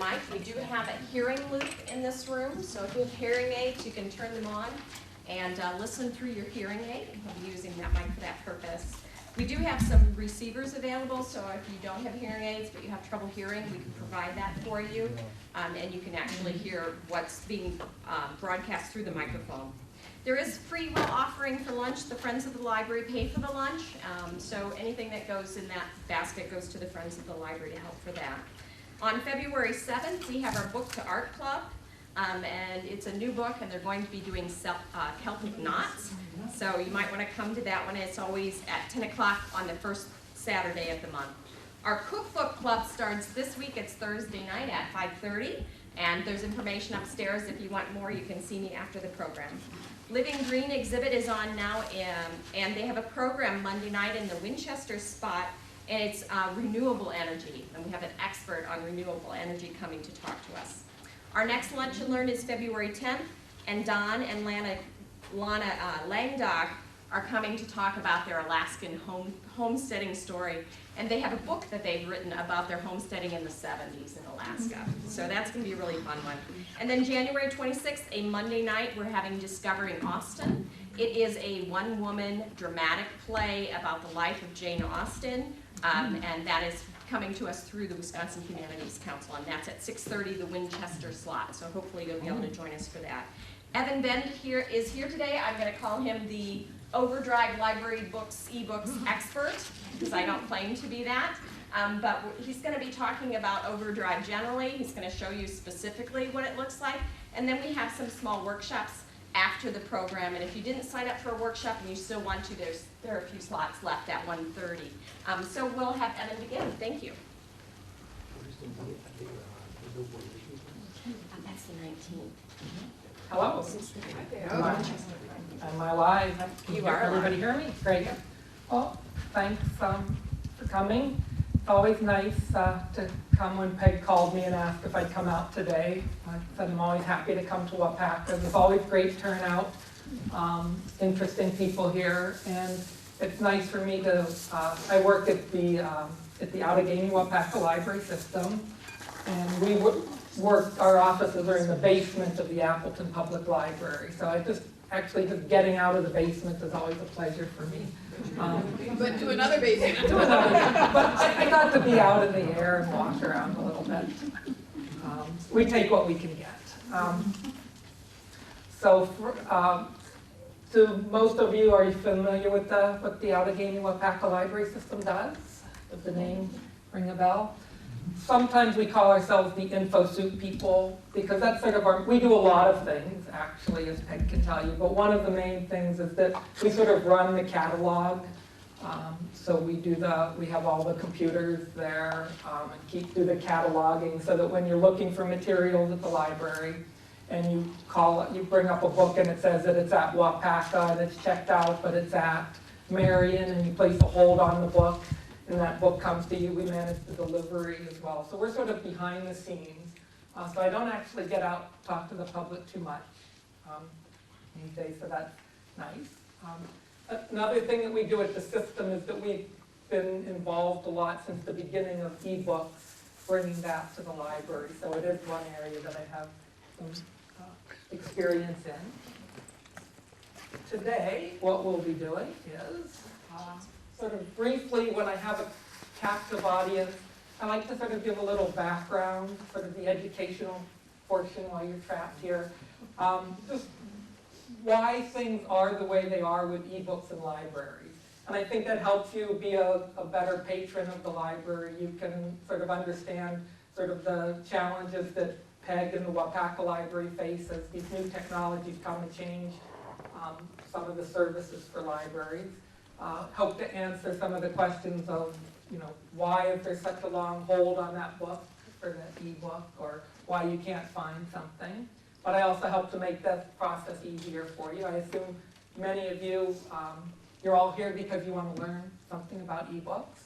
mic. We do have a hearing loop in this room, so if you have hearing aids, you can turn them on and listen through your hearing aid. We'll be using that mic for that purpose. We do have some receivers available, so if you don't have hearing aids but you have trouble hearing, we can provide that for you, and you can actually hear what's being broadcast through the microphone. There is free will offering for lunch. The Friends of the Library pay for the lunch, so anything that goes in that basket goes to the Friends of the Library to help for that. On February 7th, we have our Book to Art Club, and it's a new book, and they're going to be doing Celtic knots. So you might want to come to that one. It's always at 10 o'clock on the first Saturday of the month. Our cookbook club starts this week. It's Thursday night at 5:30, and there's information upstairs. If you want more, you can see me after the program. Living Green exhibit is on now, and they have a program Monday night in the Winchester spot, and it's renewable energy, and we have an expert on renewable energy coming to talk to us. Our next Lunch and Learn is February 10th, and Don and Lana Langdock are coming to talk about their Alaskan homesteading story, and they have a book that they've written about their homesteading in the 70s in Alaska. So that's going to be a really fun one. And then January 26th, a Monday night, we're having Discovering Austen. It is a one-woman dramatic play about the life of Jane Austen, and that is coming to us through the Wisconsin Humanities Council, and that's at 6:30, the Winchester slot. So hopefully you'll be able to join us for that. Evan Bend is here today. I'm going to call him the Overdrive Library Books, eBooks expert, because I don't claim to be that. But he's going to be talking about Overdrive generally. He's going to show you specifically what it looks like. And then we have some small workshops after the program. And if you didn't sign up for a workshop and you still want to, there are a few slots left at 1:30. So we'll have Evan begin. Thank you. That's the 19th. Hello. Am I live? Can You are everybody hear me? Great. Well, thanks for coming. It's always nice to come when Peg called me and asked if I'd come out today. I said I'm always happy to come to Wapaka. There's always great turnout, interesting people here, and it's nice for me to, I work at the Outagamie Wapaka Library System, and we work, our offices are in the basement of the Appleton Public Library, so just getting out of the basement is always a pleasure for me. But to another basement. But I got to be out in the air and walk around a little bit. We take what we can get. So most of you, are you familiar with what the Outagamie Wapaka Library System does? Does the name ring a bell? Sometimes we call ourselves the info soup people, because that's sort of we do a lot of things, actually, as Peg can tell you, but one of the main things is that we sort of run the catalog. So we have all the computers there and do the cataloging, so that when you're looking for materials at the library and you bring up a book and it says that it's at Wapaka and it's checked out, but it's at Marion, and you place a hold on the book, and that book comes to you, we manage the delivery as well. So we're sort of behind the scenes. So I don't actually get out and talk to the public too much these days, so that's nice. Another thing that we do at the system is that we've been involved a lot since the beginning of eBooks, bringing that to the library. So it is one area that I have some experience in. Today, what we'll be doing is sort of briefly, when I have a captive audience, I like to sort of give a little background, sort of the educational portion while you're trapped here. Just why things are the way they are with eBooks and libraries. And I think that helps you be a better patron of the library. You can sort of understand sort of the challenges that Peg and the Wapaka Library face as these new technologies come and change some of the services for libraries. Help to answer some of the questions of, why is there such a long hold on that book for that ebook, or why you can't find something. But I also help to make that process easier for you. I assume many of you, you're all here because you want to learn something about ebooks.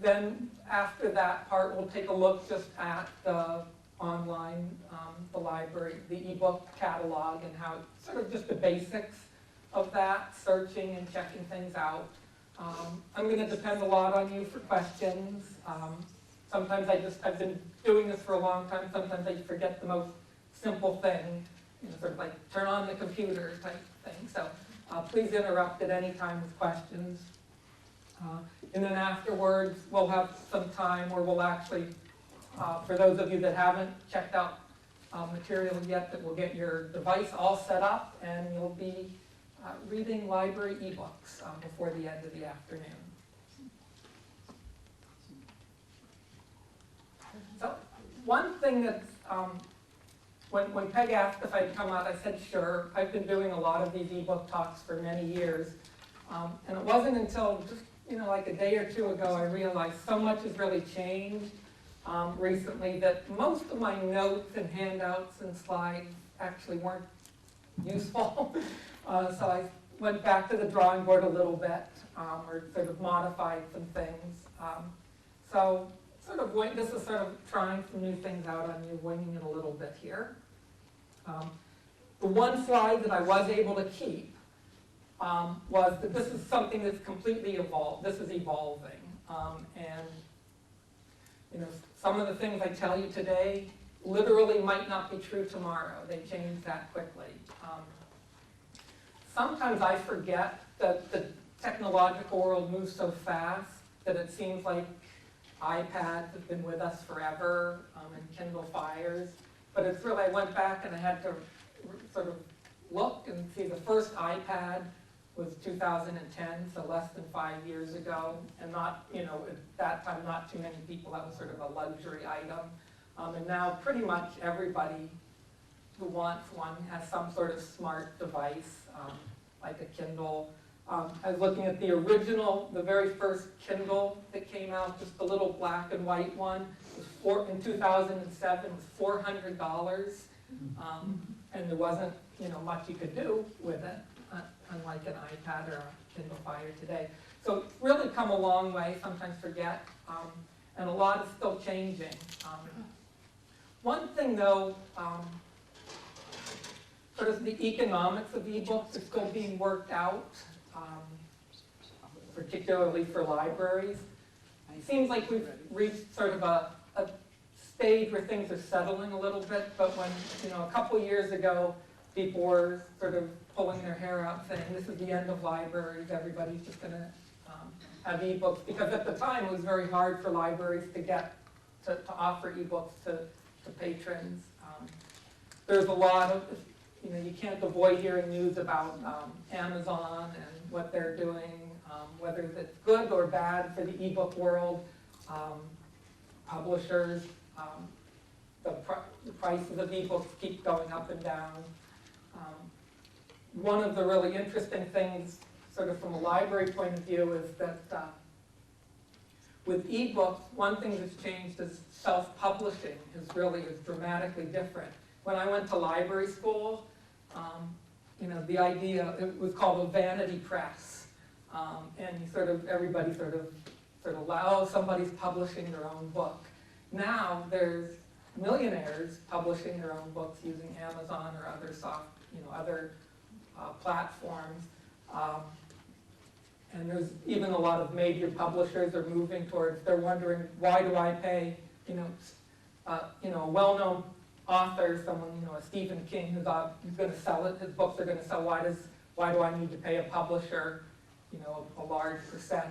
Then after that part, we'll take a look just at the online, the library, the ebook catalog, and how sort of just the basics of that, searching and checking things out. I'm going to depend a lot on you for questions. sometimes I've been doing this for a long time, sometimes I forget the most simple thing, sort of like turn on the computer type thing. So please interrupt at any time with questions. And then afterwards, we'll have some time where we'll actually, for those of you that haven't checked out material yet, that we'll get your device all set up and you'll be reading library eBooks before the end of the afternoon. So one thing that's, when Peg asked if I'd come out, I said sure. I've been doing a lot of these ebook talks for many years. And it wasn't until just, like a day or two ago, I realized so much has really changed recently that most of my notes and handouts and slides actually weren't useful. So I went back to the drawing board a little bit, or sort of modified some things. So this is sort of trying some new things out on you, winging it a little bit here. The one slide that I was able to keep was that this is something that's completely evolved. This is evolving. And some of the things I tell you today literally might not be true tomorrow. They change that quickly. Sometimes I forget that the technological world moves so fast that it seems like iPads have been with us forever, and Kindle Fires. But it's really, I went back and I had to sort of look and see the first iPad was 2010, so less than 5 years ago. And not, at that time, not too many people, that was sort of a luxury item. And now pretty much everybody who wants one has some sort of smart device, like a Kindle. I was looking at the original, the very first Kindle that came out, just the little black and white one, in 2007, was $400. And there wasn't, much you could do with it, unlike an iPad or a Kindle Fire today. So it's really come a long way, sometimes forget, and a lot is still changing. One thing though, sort of the economics of ebooks are still being worked out, particularly for libraries. It seems like we've reached sort of a stage where things are settling a little bit, but when, a couple years ago, people were sort of pulling their hair out saying, this is the end of libraries, everybody's just going to have ebooks, because at the time it was very hard for libraries to offer ebooks to patrons. There's a lot of, you can't avoid hearing news about Amazon and what they're doing, whether it's good or bad for the ebook world. Publishers, the prices of ebooks keep going up and down. One of the really interesting things, sort of from a library point of view, is that with ebooks, one thing that's changed is self-publishing is dramatically different. When I went to library school, the idea, it was called a vanity press, and everybody sort of, oh, somebody's publishing their own book. Now there's millionaires publishing their own books using Amazon or other other platforms, and there's even a lot of major publishers are moving towards. They're wondering, why do I pay, a well-known author, someone, a Stephen King, who's going to sell it, his books are going to sell. Why do I need to pay a publisher, a large percent?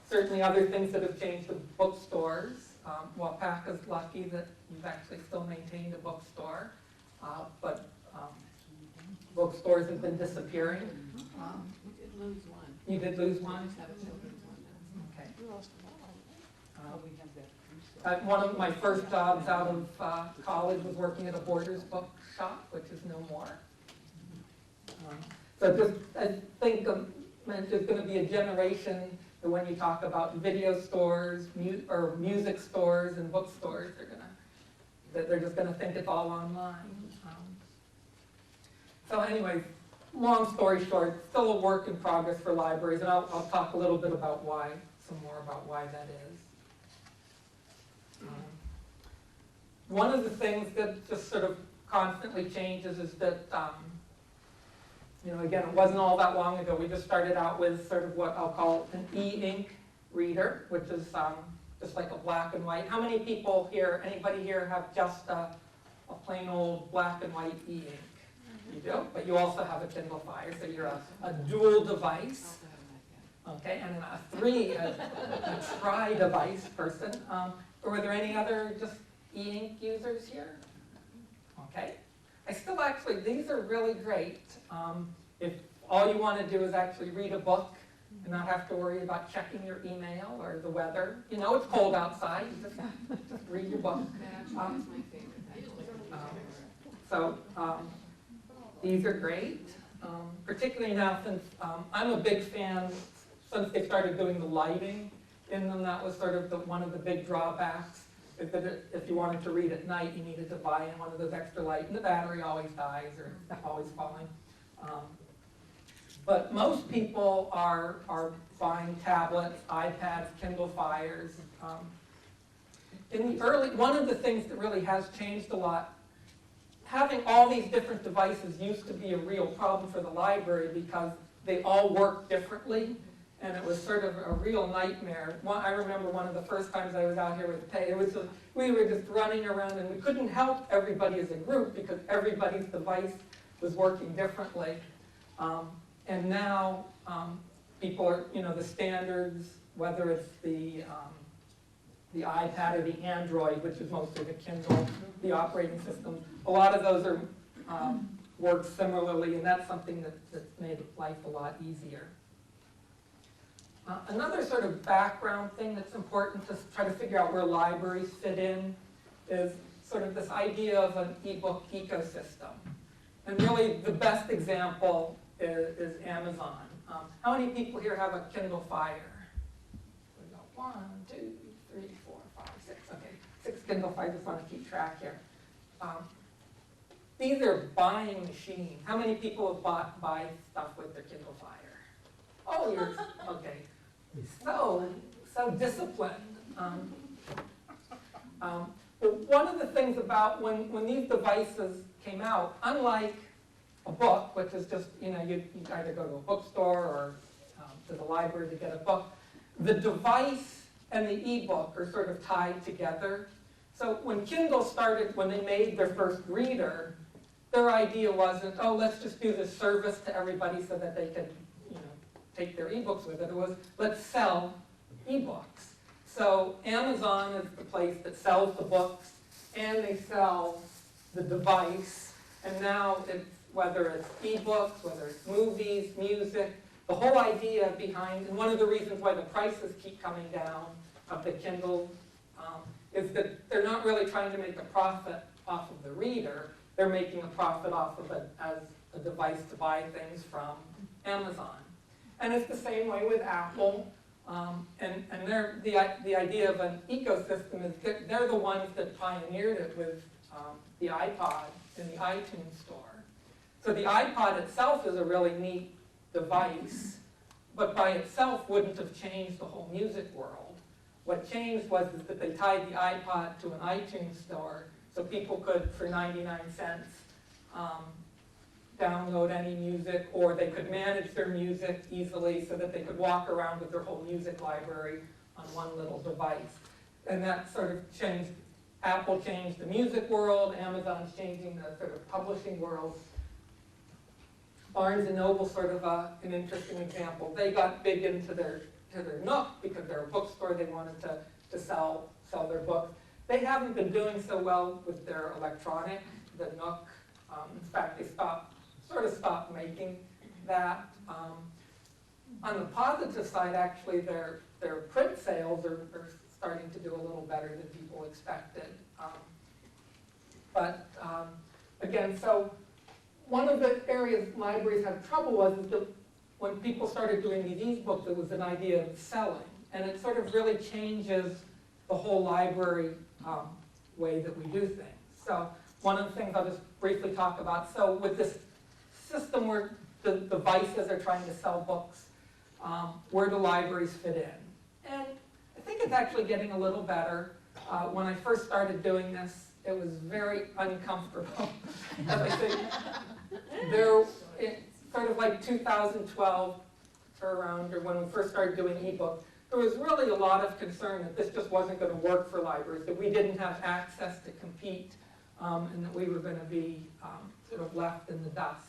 Certainly other things that have changed with bookstores. WAPAC is lucky that you've actually still maintained a bookstore, but bookstores have been disappearing. We did lose one. You did lose one? We just have a children's one now. Okay. We lost them all. We have that. One of my first jobs out of college was working at a Borders bookshop, which is no more. So I think there's going to be a generation that when you talk about video stores, or music stores and bookstores, they're just going to think it's all online. So anyway, long story short, still a work in progress for libraries, and I'll talk a little bit about some more about why that is. One of the things that just sort of constantly changes is that, again, it wasn't all that long ago. We just started out with sort of what I'll call an e-ink reader, which is just like a black and white. How many people here, anybody here have just a plain old black and white e-ink? You do, but you also have a Kindle Fire, so you're a dual device. Okay, and a tri-device person. Or were there any other just e-ink users here? Okay. I still actually, these are really great. If all you want to do is actually read a book and not have to worry about checking your email or the weather. You know it's cold outside, you just read your book. That's my favorite. So these are great, particularly now since I'm a big fan, since they started doing the lighting in them, that was sort of one of the big drawbacks. Is that if you wanted to read at night, you needed to buy in one of those extra lights, and the battery always dies or always falling. But most people are buying tablets, iPads, Kindle Fires. In the one of the things that really has changed a lot, having all these different devices used to be a real problem for the library because they all work differently. And it was sort of a real nightmare. I remember one of the first times I was out here with Pay, we were just running around and we couldn't help everybody as a group because everybody's device was working differently. And now people are, the standards, whether it's the iPad or the Android, which is mostly the Kindle, the operating system, a lot of those are work similarly, and that's something that's made life a lot easier. Another sort of background thing that's important to try to figure out where libraries fit in is sort of this idea of an ebook ecosystem. And really the best example is Amazon. How many people here have a Kindle Fire? We go 1, 2, 3, 4, 5, 6. Okay, 6 Kindle Fires. Just want to keep track here. These are buying machines. How many people have buy stuff with their Kindle Fire? Oh, you're okay. So disciplined. But one of the things about when these devices came out, unlike a book, which is just, you either go to a bookstore or to the library to get a book, the device and the ebook are sort of tied together. So when Kindle started, when they made their first reader, their idea wasn't, oh, let's just do this service to everybody so that they could take their ebooks with it. It was, let's sell ebooks. So Amazon is the place that sells the books, and they sell the device. And now it's, whether it's ebooks, whether it's movies, music, the whole idea behind, and one of the reasons why the prices keep coming down of the Kindle is that they're not really trying to make a profit off of the reader. They're making a profit off of it as a device to buy things from Amazon. And it's the same way with Apple, and the idea of an ecosystem is they're the ones that pioneered it with the iPod and the iTunes Store. So the iPod itself is a really neat device, but by itself wouldn't have changed the whole music world. What changed was that they tied the iPod to an iTunes Store, so people could, for 99 cents, download any music, or they could manage their music easily so that they could walk around with their whole music library on one little device. And that sort of changed, Apple changed the music world, Amazon's changing the sort of publishing world. Barnes & Noble, sort of an interesting example. They got big into their Nook because they're a bookstore, they wanted to sell their books. They haven't been doing so well with their electronic, the Nook. In fact, they sort of stopped making that. On the positive side, actually, their print sales are starting to do a little better than people expected. Again, so one of the areas libraries had trouble was that when people started doing these e-books, there was an idea of selling. And it sort of really changes the whole library way that we do things. So one of the things I'll just briefly talk about, so with this system where the devices are trying to sell books, where do libraries fit in? And I think it's actually getting a little better. When I first started doing this, it was very uncomfortable. As I say, sort of like 2012 or around, or when we first started doing ebooks, there was really a lot of concern that this just wasn't going to work for libraries, that we didn't have access to compete, and that we were going to be sort of left in the dust.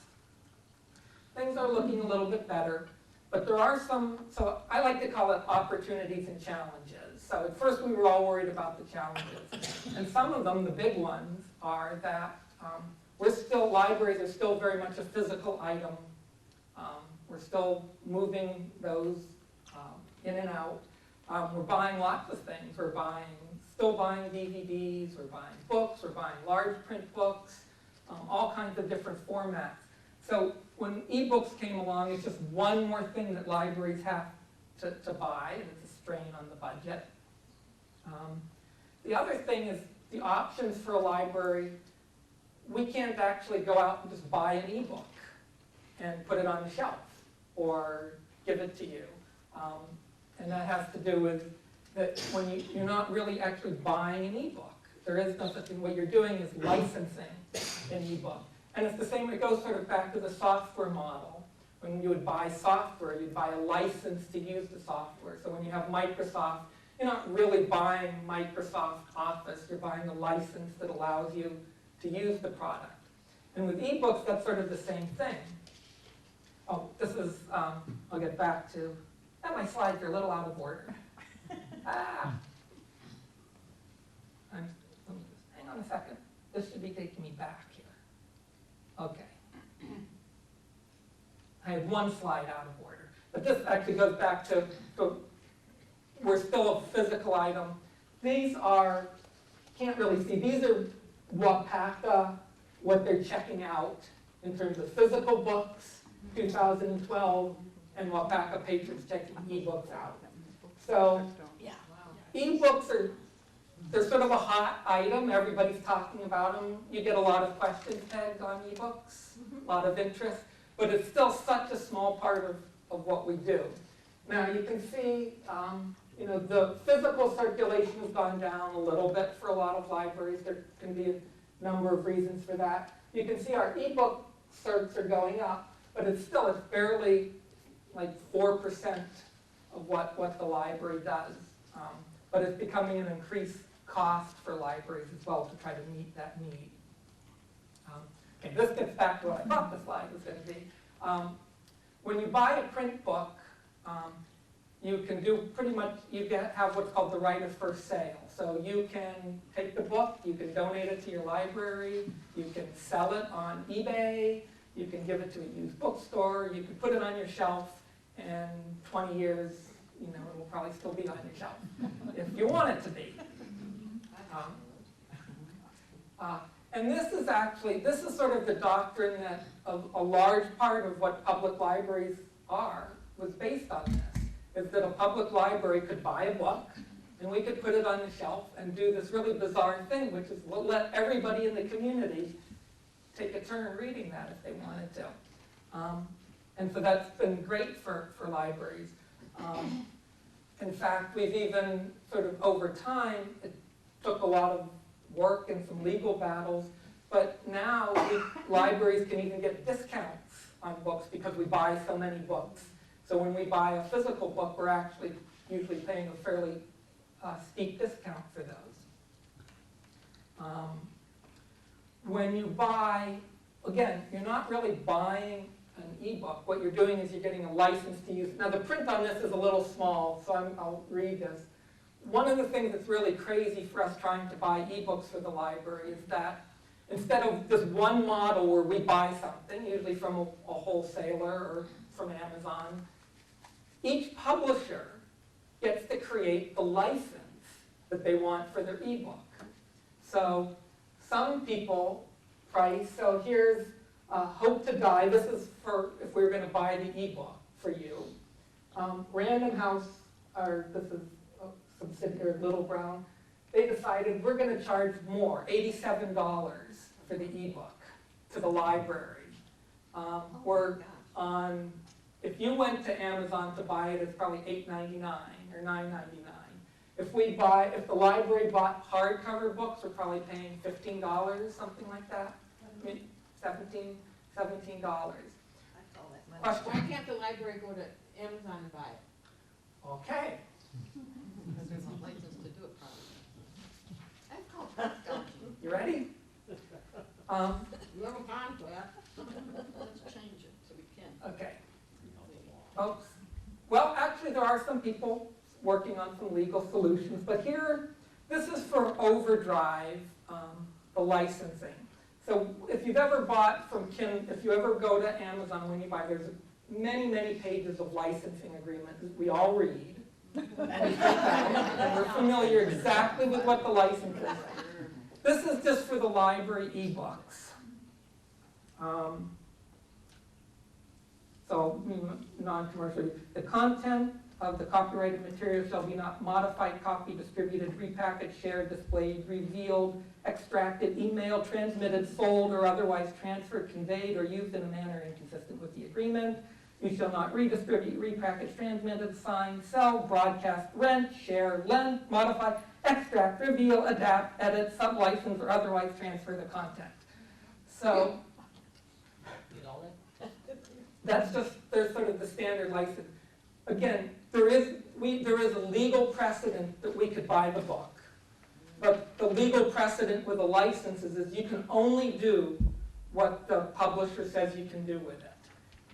Things are looking a little bit better, but there are some, so I like to call it opportunities and challenges. So at first we were all worried about the challenges, and some of them, the big ones, are that libraries are still very much a physical item. We're still moving those in and out. We're buying lots of things. We're still buying DVDs, we're buying books, we're buying large print books, all kinds of different formats. So when eBooks came along, it's just one more thing that libraries have to buy, and it's a strain on the budget. The other thing is the options for a library. We can't actually go out and just buy an ebook and put it on the shelf or give it to you. And that has to do with that when you're not really actually buying an ebook. There is no such thing. What you're doing is licensing an ebook. And it's the same, it goes sort of back to the software model. When you would buy software, you'd buy a license to use the software. So when you have Microsoft, you're not really buying Microsoft Office, you're buying a license that allows you to use the product. And with eBooks, that's sort of the same thing. Oh, this is, I'll get back to, and my slides are a little out of order. Let me just, hang on a second. This should be taking me back here. Okay. I had one slide out of order. But this actually goes back to we're still a physical item. These are, can't really see, these are WAPACA, what they're checking out in terms of physical books, 2012, and WAPACA patrons checking ebooks out. So ebooks they're sort of a hot item. Everybody's talking about them. You get a lot of questions tagged on ebooks, a lot of interest, but it's still such a small part of what we do. Now you can see, the physical circulation has gone down a little bit for a lot of libraries. There can be a number of reasons for that. You can see our ebook certs are going up, but it's barely like 4% of what the library does. But it's becoming an increased cost for libraries as well to try to meet that need. Okay, this gets back to what I thought the slide was going to be. When you buy a print book, you can do pretty much, have what's called the right of first sale. So you can take the book, you can donate it to your library, you can sell it on eBay, you can give it to a used bookstore, you can put it on your shelf, and 20 years, it will probably still be on your shelf, if you want it to be. And this is sort of the doctrine that a large part of what public libraries was based on this, is that a public library could buy a book, and we could put it on the shelf and do this really bizarre thing, which is we'll let everybody in the community take a turn reading that if they wanted to. And so that's been great for libraries. In fact, we've even sort of over time, it took a lot of work and some legal battles, but now libraries can even get discounts on books because we buy so many books. So when we buy a physical book, we're actually usually paying a fairly steep discount for those. When you buy, again, you're not really buying an ebook. What you're doing is you're getting a license to use. Now the print on this is a little small, so I'll read this. One of the things that's really crazy for us trying to buy ebooks for the library is that instead of this one model where we buy something, usually from a wholesaler or from Amazon, each publisher gets to create the license that they want for their ebook. So some people price, so here's Hope to Die. This is for if we were going to buy the ebook for you. Random House, this is a subsidiary, Little Brown, they decided we're going to charge more, $87 for the ebook to the library. If you went to Amazon to buy it, it's probably $8.99 or $9.99. If the library bought hardcover books, we're probably paying $15, something like that. I mean, $17. Why can't the library go to Amazon and buy it? Okay. Because there's a license to do it probably. That's called tax dodging. You ready? You have a contract. Let's change it so we can. Okay. Oops. Well, actually, there are some people working on some legal solutions, but here, this is for overdrive, the licensing. So if you've ever bought from if you ever go to Amazon when you buy, there's many, many pages of licensing agreements that we all read. And we're familiar exactly with what the licenses are. This is just for the library eBooks. So, non-commercial. The content of the copyrighted material shall be not modified, copied, distributed, repackaged, shared, displayed, revealed, extracted, emailed, transmitted, sold, or otherwise transferred, conveyed, or used in a manner inconsistent with the agreement. You shall not redistribute, repackage, transmit, assign, sell, broadcast, rent, share, lend, modify, extract, reveal, adapt, edit, sublicense, or otherwise transfer the content. So that's just, there's sort of the standard license. Again, there is a legal precedent that we could buy the book. But the legal precedent with a license is you can only do what the publisher says you can do with it.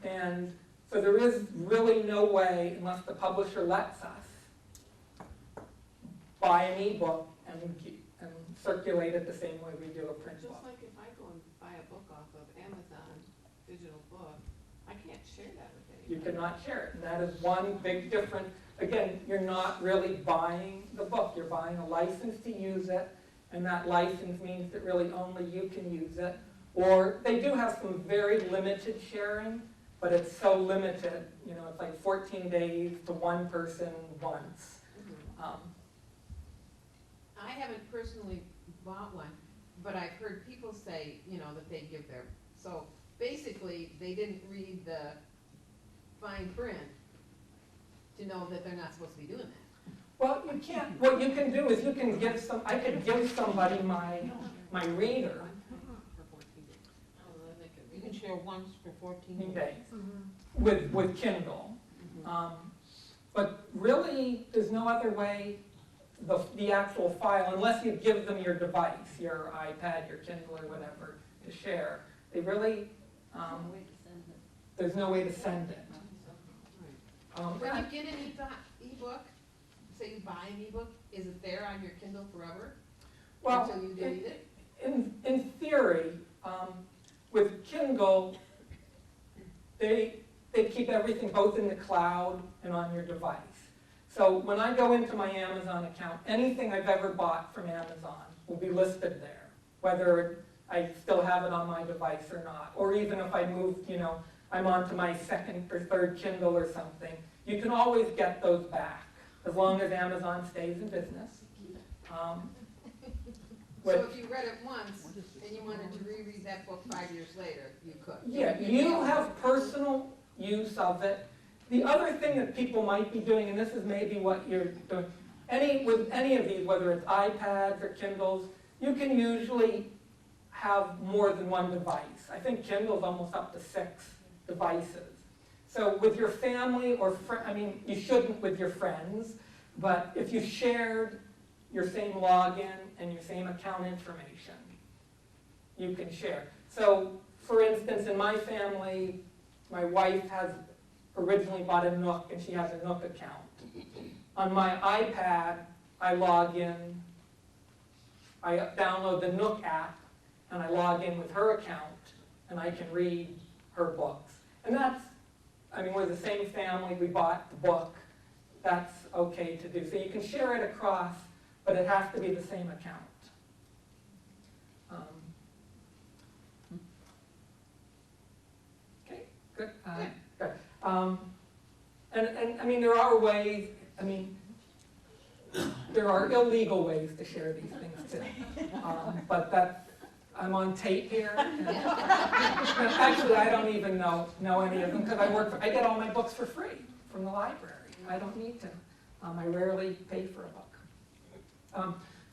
And so there is really no way, unless the publisher lets us, buy an ebook and circulate it the same way we do a print book. Just like if I go and buy a book off of Amazon, digital book, I can't share that with You anybody. cannot share it, and that is one big difference. Again, you're not really buying the book, you're buying a license to use it, and that license means that really only you can use it. Or they do have some very limited sharing, but it's so limited, you know, it's like 14 days to one person once. I haven't personally bought one, but I've heard people say, you know, that they give their, so basically, they didn't read the fine print to know that they're not supposed to be doing that. Well, you can't, what you can do is you can give I could give somebody my reader For 14 days. Oh, then they can, you can share once for 14 in days. days with Kindle. But really, there's no other way, the actual file, unless you give them your device, your iPad, your Kindle, or whatever, to share. They really, there's no way to send it. When you get an ebook, say you buy an ebook, is it there on your Kindle forever? Well, Until you delete it? in theory, with Kindle, they keep everything both in the cloud and on your device. So when I go into my Amazon account, anything I've ever bought from Amazon will be listed there, whether I still have it on my device or not. Or even if I move, you know, I'm onto my second or third Kindle or something, you can always get those back, as long as Amazon stays in business. So if you read it once, and you wanted to reread that book 5 years later, you could. Yeah, you have personal use of it. The other thing that people might be doing, and this is maybe what you're doing, with any of these, whether it's iPads or Kindles, you can usually have more than one device. I think Kindle's almost up to 6 devices. So with your family or you shouldn't with your friends, but if you shared your same login and your same account information, you can share. So for instance, in my family, my wife has originally bought a Nook and she has a Nook account. On my iPad, I log in, I download the Nook app and I log in with her account and I can read her books. And that's, we're the same family, we bought the book, that's okay to do. So you can share it across, but it has to be the same account. Okay, good. Good. And there are ways, there are illegal ways to share these things too. But that's, I'm on tape here. And actually, I don't even know any of them because I get all my books for free from the library. I don't need to. I rarely pay for a book.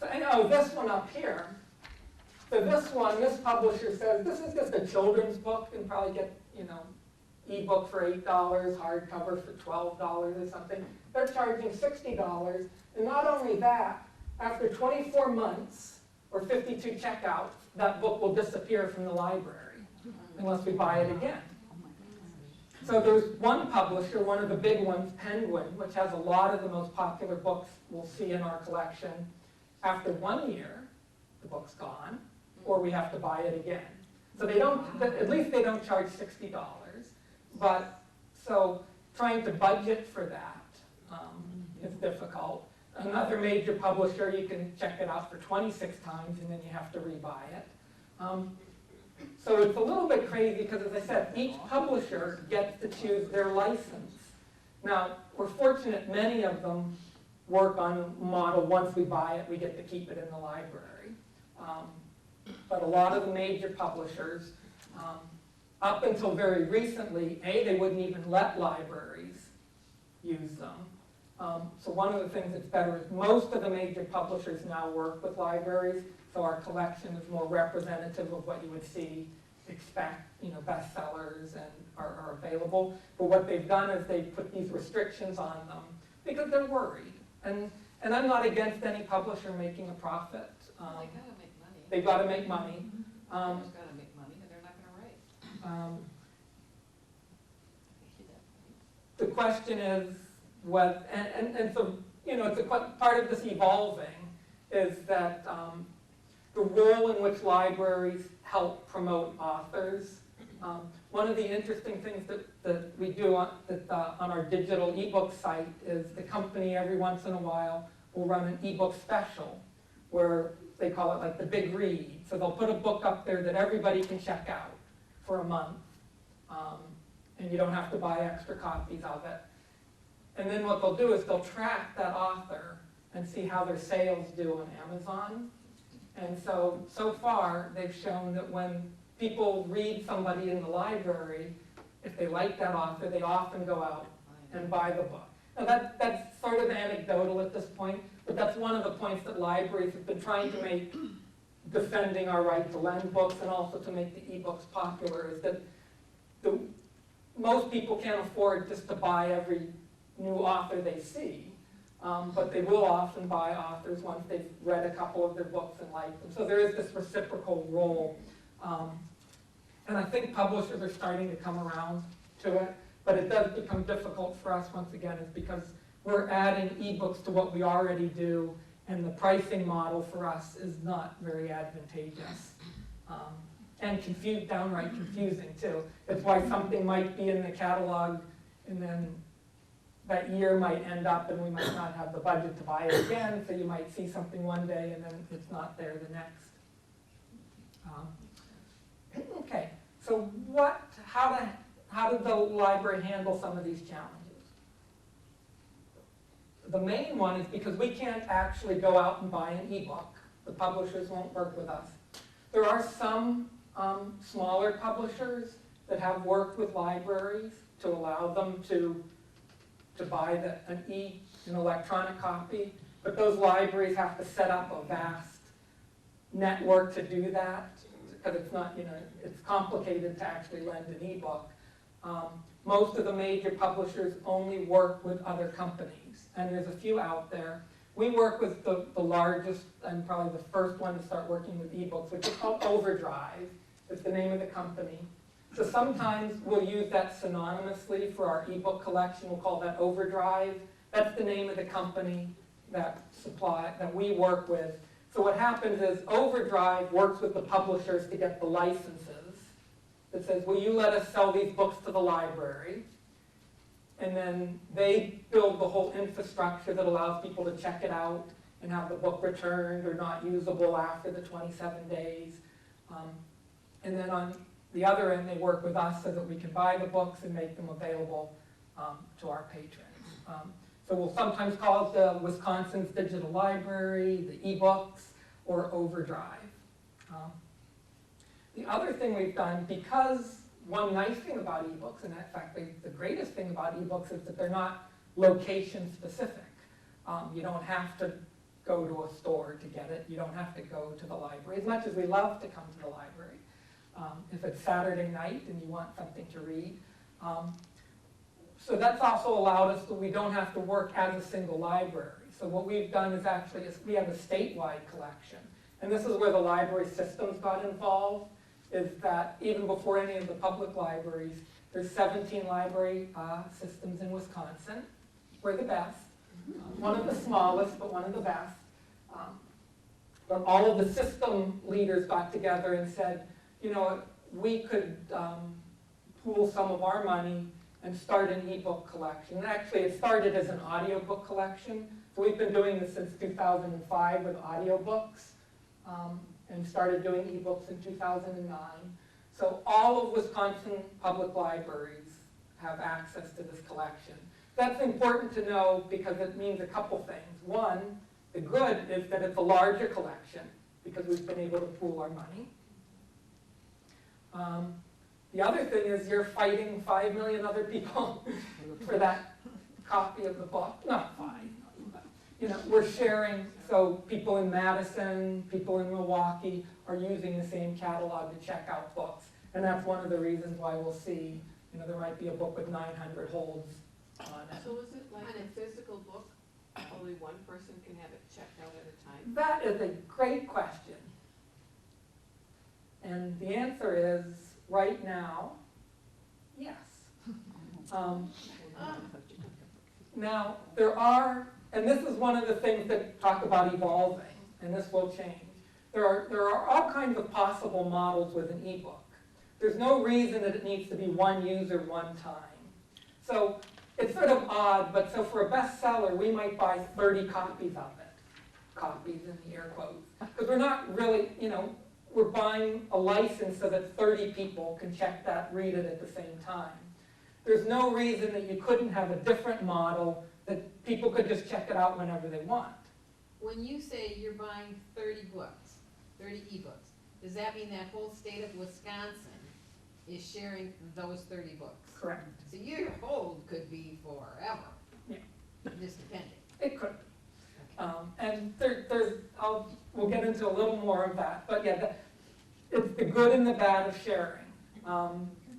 So I know this one up here. So this publisher says this is just a children's book and probably get ebook for $8, hardcover for $12 or something. They're charging $60. And not only that, after 24 months or 52 checkouts, that book will disappear from the library unless we buy it again. So there's one publisher, one of the big ones, Penguin, which has a lot of the most popular books we'll see in our collection. After 1 year, the book's gone, or we have to buy it again. So they don't, at least they don't charge $60. But, so trying to budget for that is difficult. Another major publisher, you can check it out for 26 times and then you have to rebuy it. So it's a little bit crazy because, as I said, each publisher gets to choose their license. Now, we're fortunate many of them work on a model, once we buy it, we get to keep it in the library. But a lot of the major publishers, up until very recently, they wouldn't even let libraries use them. So one of the things that's better is most of the major publishers now work with libraries, so our collection is more representative of what you would expect, bestsellers and are available. But what they've done is they've put these restrictions on them because they're worried. And I'm not against any publisher making a profit. Well, they gotta make money. They've got to make money. They've gotta make money, or they're not gonna write. The question is, so, it's part of this evolving is that the role in which libraries help promote authors. One of the interesting things that we do on our digital ebook site is the company every once in a while will run an ebook special where they call it like the big read. So they'll put a book up there that everybody can check out for a month, and you don't have to buy extra copies of it. And then what they'll do is they'll track that author and see how their sales do on Amazon. And so far, they've shown that when people read somebody in the library, if they like that author, they often go out and buy the book. Now that's sort of anecdotal at this point, but that's one of the points that libraries have been trying to make, defending our right to lend books and also to make the ebooks popular, is that most people can't afford just to buy every new author they see. But they will often buy authors once they've read a couple of their books and like them. So there is this reciprocal role. And I think publishers are starting to come around to it, but it does become difficult for us once again, is because we're adding ebooks to what we already do, and the pricing model for us is not very advantageous. And downright confusing too. That's why something might be in the catalog and then that year might end up and we might not have the budget to buy it again, so you might see something one day and then it's not there the next. Okay, so how did the library handle some of these challenges? The main one is because we can't actually go out and buy an ebook. The publishers won't work with us. There are some smaller publishers that have worked with libraries to allow them to buy an electronic copy, but those libraries have to set up a vast network to do that, because it's not, it's complicated to actually lend an ebook. Most of the major publishers only work with other companies, and there's a few out there. We work with the largest and probably the first one to start working with ebooks, which is called Overdrive. It's the name of the company. So sometimes we'll use that synonymously for our ebook collection. We'll call that Overdrive. That's the name of the company that we work with. So what happens is Overdrive works with the publishers to get the licenses that says, will you let us sell these books to the library? And then they build the whole infrastructure that allows people to check it out and have the book returned or not usable after the 27 days. And then on the other end, they work with us so that we can buy the books and make them available to our patrons. So we'll sometimes call it the Wisconsin's Digital Library, the eBooks, or Overdrive. The other thing we've done, because one nice thing about ebooks, and in fact the greatest thing about ebooks, is that they're not location specific. You don't have to go to a store to get it. You don't have to go to the library, as much as we love to come to the library. If it's Saturday night and you want something to read, So that's also allowed us that we don't have to work as a single library. So what we've done is actually, we have a statewide collection. And this is where the library systems got involved, is that even before any of the public libraries, there's 17 library systems in Wisconsin. We're the best. One of the smallest, but one of the best. But all of the system leaders got together and said, you know, we could pool some of our money and start an ebook collection. And actually, it started as an audiobook collection. So we've been doing this since 2005 with audiobooks, and started doing ebooks in 2009. So all of Wisconsin public libraries have access to this collection. That's important to know because it means a couple things. One, the good is that it's a larger collection because we've been able to pool our money. The other thing is you're fighting 5 million other people for that copy of the book. Not 5, but, you know, we're sharing, so people in Madison, people in Milwaukee are using the same catalog to check out books. And that's one of the reasons why we'll see, you know, there might be a book with 900 holds on it. So is it like in a physical book, only one person can have it checked out at a time? That is a great question. And the answer is, right now, yes. Now, there are, and this is one of the things that talk about evolving, and this will change. There are all kinds of possible models with an ebook. There's no reason that it needs to be one user, one time. So it's sort of odd, but so for a bestseller, we might buy 30 copies of it. Copies in the air quotes. Because we're not really, you know, we're buying a license so that 30 people can check that, read it at the same time. There's no reason that you couldn't have a different model that people could just check it out whenever they want. When you say you're buying 30 books, 30 ebooks, does that mean that whole state of Wisconsin is sharing those 30 books? Correct. So your hold could be forever. Yeah. Just depending. It could. And we'll get into a little more of that. But yeah, it's the good and the bad of sharing.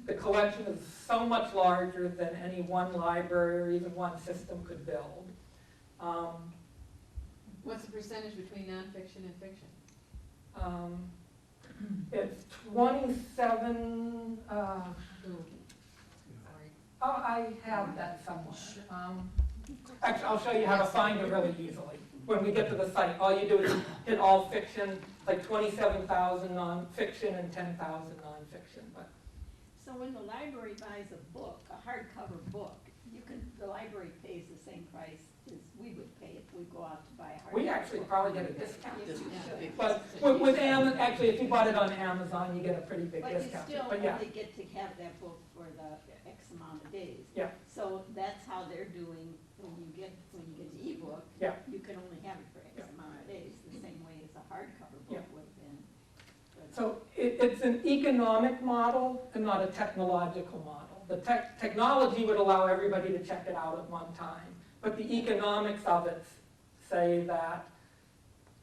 The collection is so much larger than any one library or even one system could build. What's the percentage between nonfiction and fiction? It's 27, Sorry. oh, I have that somewhere. Actually, I'll show you how to find it really easily. When we get to the site, all you do is hit all fiction, like 27,000 nonfiction and 10,000 nonfiction. But So when the library buys a book, a hardcover book, the library pays the same price as we would pay if we go out to buy a hardcover. we actually probably get a discount. Yes, you should. But with Amazon, actually, if you bought it on Amazon, you get a pretty big But you discount. still But yeah, only get to have that book for the X amount of days. Yeah. So that's how they're doing when you get the ebook. Yeah. You can only have it for X Yeah. amount of days, the same way as a hardcover Yeah. book would have been. But- so it's an economic model and not a technological model. The technology would allow everybody to check it out at one time, but the economics of it say that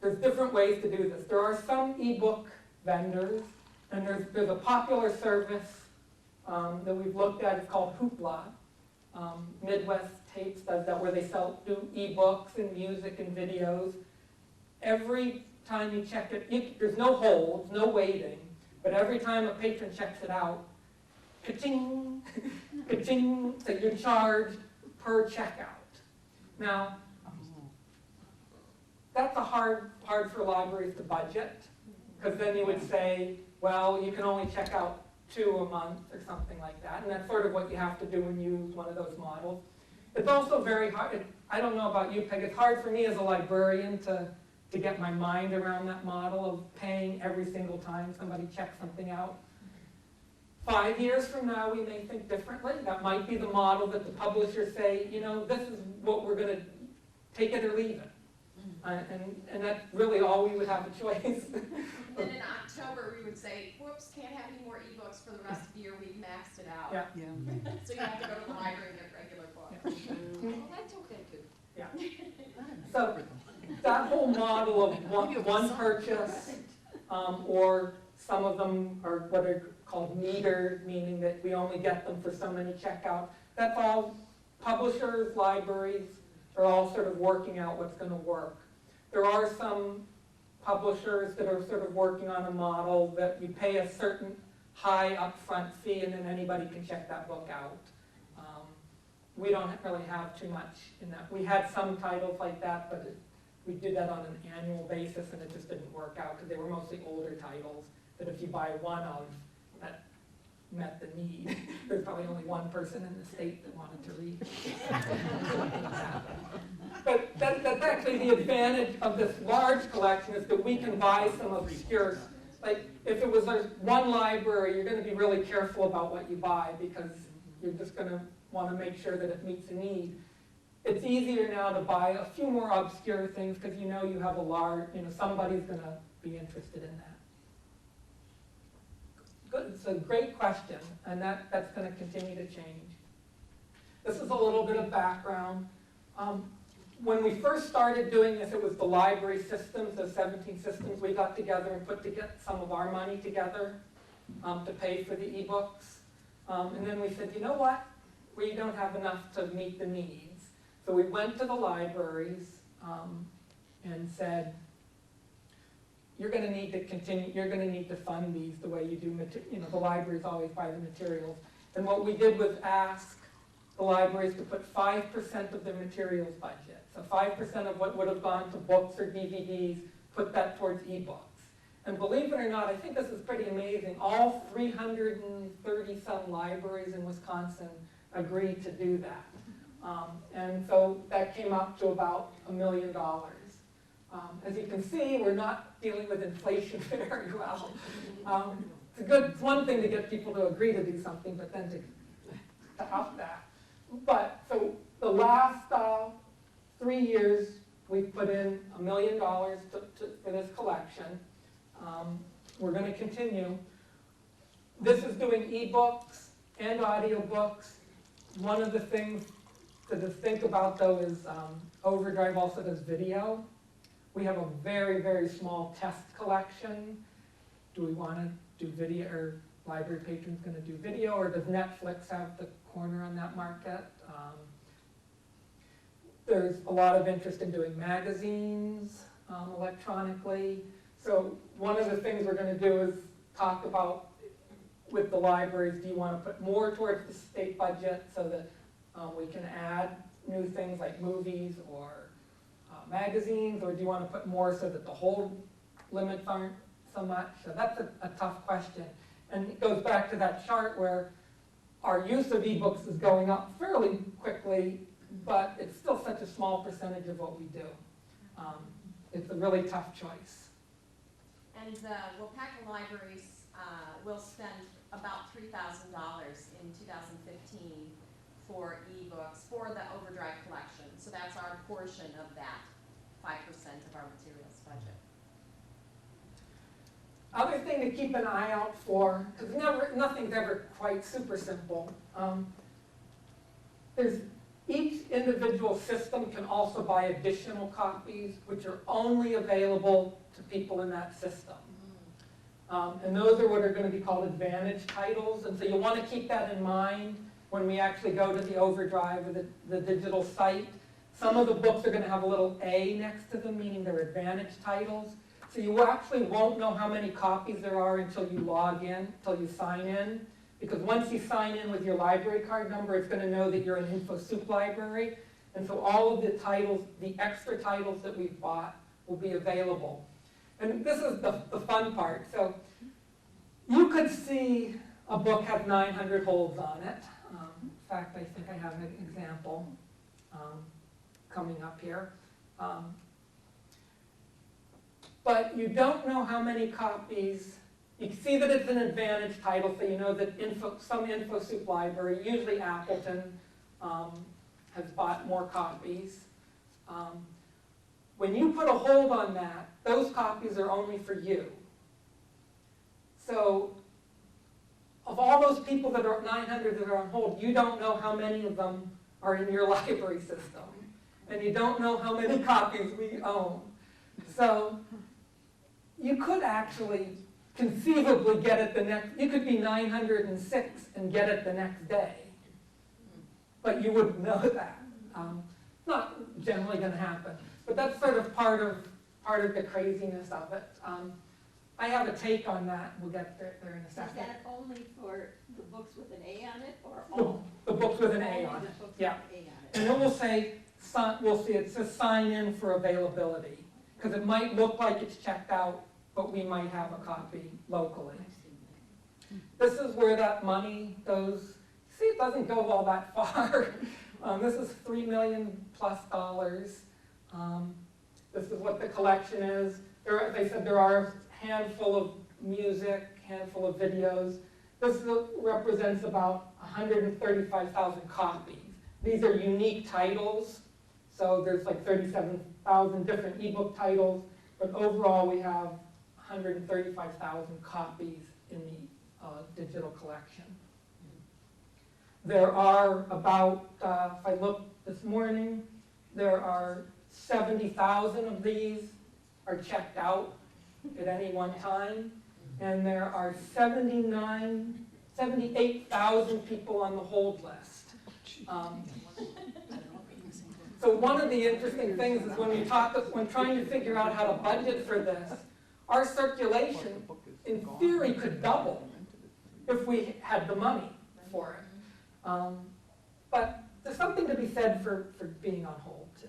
there's different ways to do this. There are some ebook vendors, and there's a popular service that we've looked at. It's called Hoopla. Midwest Tapes does that, where they do ebooks and music and videos. Every time you check it, there's no holds, no waiting, but every time a patron checks it out, ka-ching, ka-ching, so you're charged per checkout. Now, that's hard for libraries to budget, because then you would say, well, you can only check out 2 a month or something like that, and that's sort of what you have to do when you use one of those models. It's also very hard, I don't know about you, Peg, it's hard for me as a librarian to get my mind around that model of paying every single time somebody checks something out. 5 years from now, we may think differently. That might be the model that the publishers say, you know, this is what we're going to take it or leave it. And that's really all we would have a choice. Then in October, we would say, whoops, can't have any more ebooks for the rest of the year, we've maxed it out. Yeah. So you have to go to the library and get a regular book. Well, that's okay too. Yeah. So that whole model of one purchase or Some of them are what are called metered, meaning that we only get them for so many checkout. That's all publishers, libraries are all sort of working out what's going to work. There are some publishers that are sort of working on a model that you pay a certain high upfront fee and then anybody can check that book out. We don't really have too much in that. We had some titles like that, but we did that on an annual basis and it just didn't work out because they were mostly older titles that if you buy one of, that met the need. There's probably only one person in the state that wanted to read. But that's actually the advantage of this large collection is that we can buy some obscure, like if it was one library, you're going to be really careful about what you buy because you're just going to want to make sure that it meets a need. It's easier now to buy a few more obscure things because you know you have a large, somebody's going to be interested in that. Good, it's a great question, and that's going to continue to change. This is a little bit of background. When we first started doing this, it was the library systems, the 17 systems we got together and put together some of our money together to pay for the eBooks. And then we said, you know what? We don't have enough to meet the needs. So we went to the libraries and said, you're going to need to continue, you're going to need to fund these the way you do, the libraries always buy the materials. And what we did was ask the libraries to put 5% of their materials budget. So 5% of what would have gone to books or DVDs, put that towards ebooks. And believe it or not, I think this is pretty amazing. All 330 some libraries in Wisconsin agreed to do that. And so that came up to about $1 million. As you can see, we're not dealing with inflation very well. It's one thing to get people to agree to do something, but then to up that. But so the last 3 years, we've put in $1 million for this collection. We're going to continue. This is doing ebooks and audiobooks. One of the things to just think about, though, is Overdrive also does video. We have a very, very small test collection. Do we want to do video, or library patrons going to do video, or does Netflix have the corner on that market? There's a lot of interest in doing magazines electronically. So one of the things we're going to do is talk about with the libraries, do you want to put more towards the state budget so that we can add new things like movies or magazines, or do you want to put more so that the whole limits aren't so much? So that's a tough question. And it goes back to that chart where our use of ebooks is going up fairly quickly, but it's still such a small percentage of what we do. It's a really tough choice. And Wapaka Libraries will spend about $3,000 in 2015 for ebooks for the Overdrive collection. So that's our portion of that 5% of our materials budget. Other thing to keep an eye out for, because nothing's ever quite super simple. There's each individual system can also buy additional copies, which are only available to people in that system. And those are what are going to be called advantage titles. And so you'll want to keep that in mind when we actually go to the Overdrive or the digital site. Some of the books are going to have a little A next to them, meaning they're advantage titles. So you actually won't know how many copies there are until you log in, until you sign in. Because once you sign in with your library card number, it's going to know that you're an InfoSoup library. And so all of the titles, the extra titles that we've bought will be available. And this is the fun part. So you could see a book have 900 holds on it. In fact, I think I have an example coming up here. But you don't know how many copies. You can see that it's an advantage title, so you know that some InfoSoup library, usually Appleton, has bought more copies. When you put a hold on that, those copies are only for you. So of all those people that are 900 that are on hold, you don't know how many of them are in your library system. And you don't know how many copies we own. So you could actually conceivably get it the next, you could be 906 and get it the next day. But you wouldn't know that. Not generally going to happen. But that's sort of part of the craziness of it. I have a take on that. We'll get there in a Is second. that only for the books with an A on it, or all? The books with an Only A on the it. books with Yeah. an A on it. And then we'll say, we'll see it says sign in for availability. Because it might look like it's checked out, but we might have a copy locally. This is where that money goes. See, it doesn't go all that far. This is $3 million plus. This is what the collection is. They said there are a handful of music, handful of videos. This represents about 135,000 copies. These are unique titles. So there's like 37,000 different ebook titles, but overall we have 135,000 copies in the digital collection. There are about, if I looked this morning, there are 70,000 of these are checked out at any one time, and there are 78,000 people on the hold list. So one of the interesting things is when trying to figure out how to budget for this, our circulation, in theory, could double if we had the money for it. But there's something to be said for being on hold, too.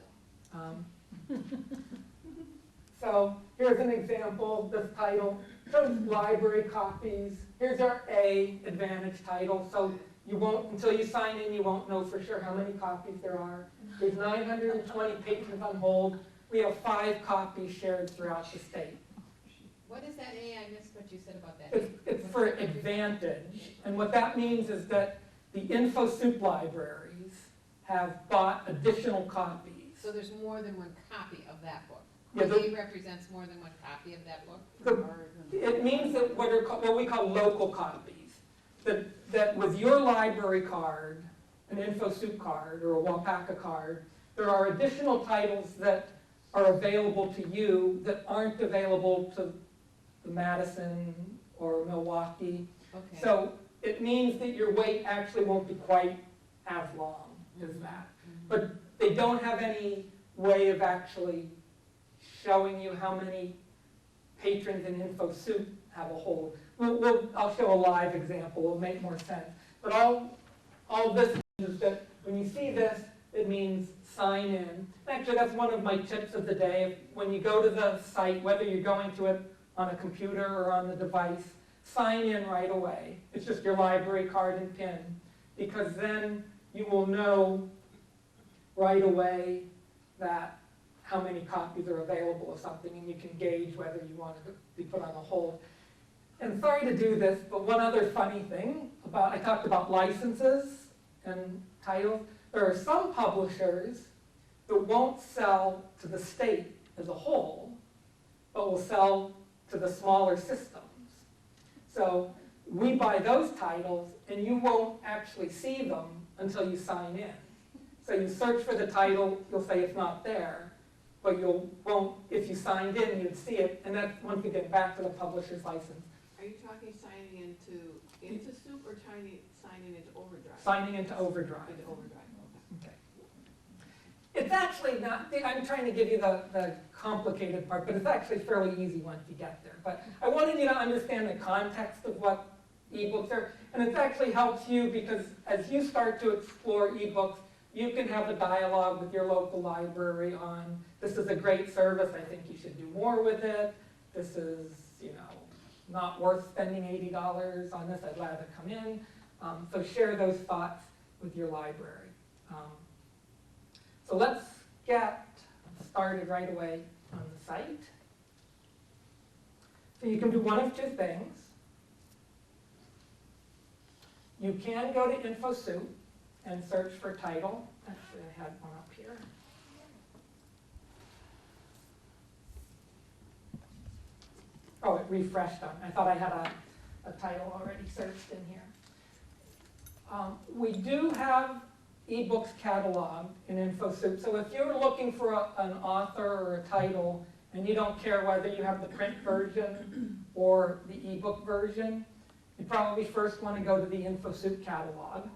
So here's an example, this title, shows library copies. Here's our A Advantage title. So you won't, until you sign in, you won't know for sure how many copies there are. There's 920 patrons on hold. We have 5 copies shared throughout the state. What is that A? I missed what you said about that. It's for Advantage. And what that means is that the InfoSoup libraries have bought additional copies. So there's more than one copy of that book? Yeah, A represents more than one copy of that book? It means that what we call local copies. That with your library card, an InfoSoup card or a Wapaka card, there are additional titles that are available to you that aren't available to the Madison or Milwaukee. Okay. So it means that your wait actually won't be quite as long as that. But they don't have any way of actually showing you how many patrons in InfoSoup have a hold. I'll show a live example, it'll make more sense. But all this is that when you see this, it means sign in. Actually, that's one of my tips of the day. When you go to the site, whether you're going to it on a computer or on the device, sign in right away. It's just your library card and PIN, because then you will know right away that how many copies are available of something, and you can gauge whether you want to be put on a hold. And sorry to do this, but one other funny thing I talked about licenses and titles. There are some publishers that won't sell to the state as a whole, but will sell to the smaller systems. So we buy those titles, and you won't actually see them until you sign in. So you search for the title, you'll say it's not there, but won't, if you signed in, you'd see it, and that's once we get back to the publisher's license. Are you talking signing into Soup or signing into Overdrive? Signing into Overdrive. Into Overdrive, Okay. It's actually not, I'm trying to give you the complicated part, but it's actually fairly easy once you get there. But I wanted you to understand the context of what ebooks are, and it actually helps you because as you start to explore ebooks, you can have a dialogue with your local library on, this is a great service, I think you should do more with it, this is, not worth spending $80 on this, I'd rather come in. So share those thoughts with your library. So let's get started right away on the site. So you can do one of two things. You can go to InfoSoup and search for title. Actually, I had one up here. Oh, it refreshed on. I thought I had a title already searched in here. We do have eBooks catalog in InfoSoup. So if you're looking for an author or a title and you don't care whether you have the print version or the ebook version, you probably first want to go to the InfoSoup catalog.